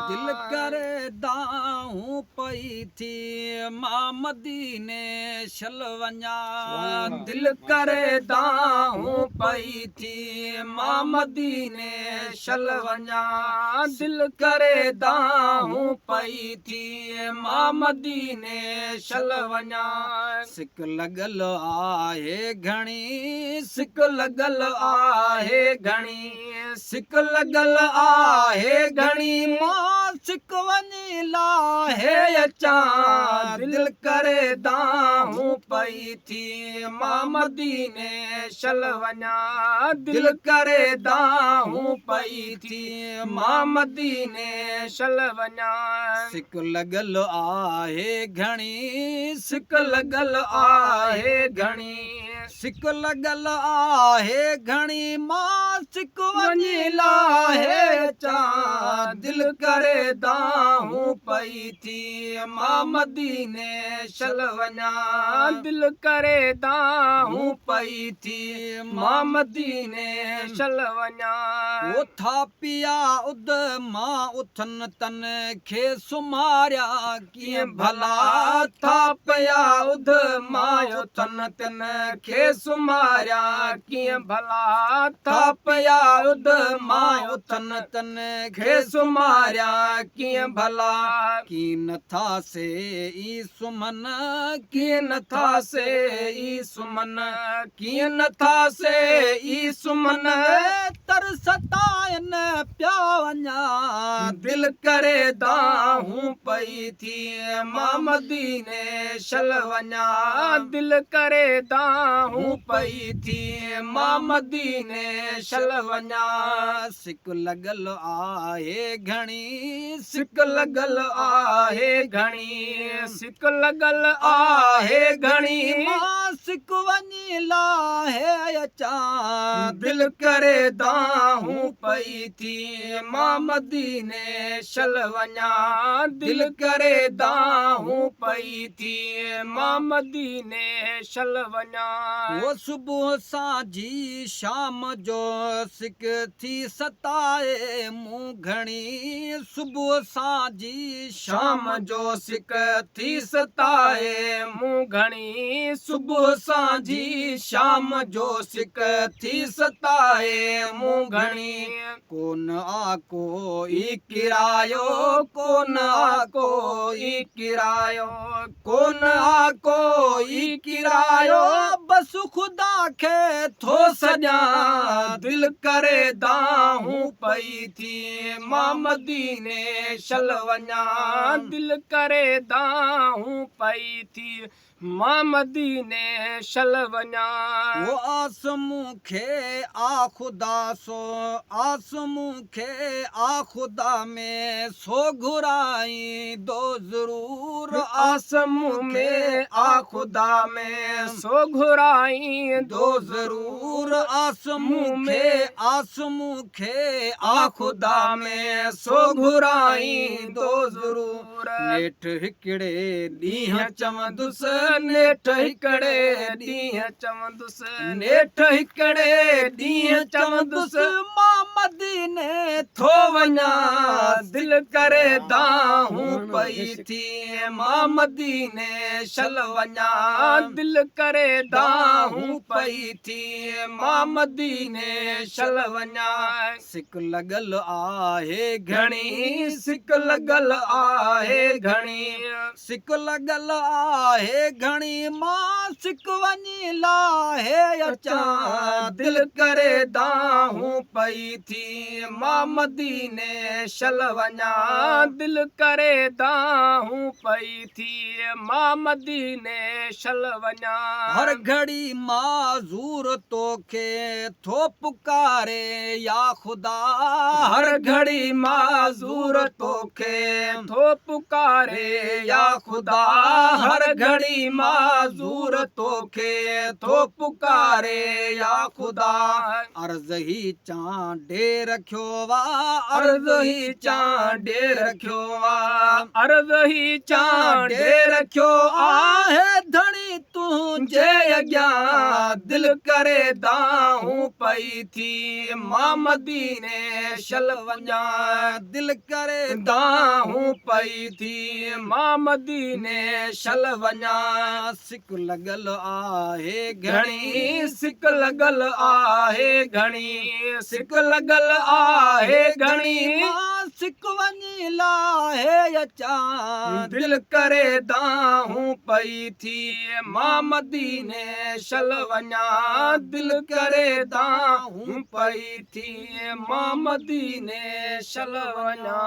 दिल करे दाऊं पई थी मां मदीने शल वञा दिल करे दाऊं पई थी मां मदीने शल वञा दिल करे दाऊं पई थी मां मदीने शल वञा सिक लॻल आहे घणी सिक लॻल आहे घणी सिक लॻल आहे घणी मां सिक वञी लाहे अचां दिल करे दाऊं पई थी मां मदीने शल वञा दिल करे दाऊं पई थी मां मदीने शल वञा सिक लॻल आहे घणी सिक लॻल आहे घणी सिक लॻल आहे घणी मां सिक वञी लाहे अचां दिल करे दाऊं पई थी मां मदीने शल वञा दिल करे दाऊं पई थी मां मदीने शल वञा उथा पिया उद मां उथन तन खे सुमारिया कीअं भला था पिया उद मां उथन तन खे सुमारिया कीअं भला था पिया उद मां उथन तन खे सुमारिया कीअं भला कीअं नथा से ई सुमन कीअं नथा से ई सुमन कीअं नथा से ई सुमन तरसतायन पिया वञा दिल करे दाऊं पई थी मां मदीने शल वञा दिल करे दाऊं पई थी मां मदीने शल वञा सिक लॻल आहे घणी सिक लॻल आहे घणी सिक लॻल आहे घणी मां सिक वञी लाहे अचां दिल करे दाऊं पई थी मां मदीने शल वञा दिल करे दाऊं पई थी मां मदीने शल वञा वो सुबुह साझी शाम जो सिक थी सताए मूं घणी सुबुह साझी शाम जो सिक थी सताए मूं घणी सुबुह साझी शाम जो सिक थी सताए मूं घणी कोन आ कोई किरायो कोन आ कोई किरायो कोन आ कोई किरायो बस खुदा खे थो सॼा दिल करे दाऊं पई थी मां मदीने शल वञा दिल करे दाऊं पई थी मां मदीने शल वञा वो आस मूंखे आ खुदा सो आस मूंखे आ खुदा में सो घुराई दो ज़रूर आस में आ खुदा में सो घुराई दो ज़रूर आस में आस मूंखे आ खुदा में सो घुराई दो ज़रूर नेठ हिकिड़े ॾींहं चवंदुसि नेठ हिकिड़े ॾींहं चवंदुसि नेठ हिकिड़े ॾींहं चवंदुसि मां मदीने थो वञा दिल करे दाऊं पई थी मां मदीने शल वञा दिल करे दाऊं पई थी मां मदीने शल वञा सिक लॻल आहे घणी सिक लॻल आहे घणी सिक लॻल आहे घणी मां सिक वञी लाहे अचां दिल करे दाऊं पई थी मां मदीने शल वञा दिल करे दाऊं पई थी मां मदीने शल वञा हर घड़ी माज़ूर तोखे थो पुकारे या खुदा हर घड़ी माज़ूर तोखे थो पुकारे या खुदा हर घड़ी माज़ूर तोखे थो पुकारे या खुदा अर्ज़ ही चांडे रखियो वा अर्ज़ ही चांडे रखियो वा अर्ज़ ही चांडे रखियो आहे धणी तुझे अॻियां दिल करे दाहूं पई थी मां मदीने शल वञा दिल करे दाहूं पई थी मां मदीने शल वञा सिक लॻल आहे घणी सिक लॻल आहे घणी सिक लॻल आहे घणी मां सिक वञी लाहे अचां दिल करे दाहूं पई थी मां मदीने शल वञा दिल करे दाहूं पई थी मां मदीने शल वञा।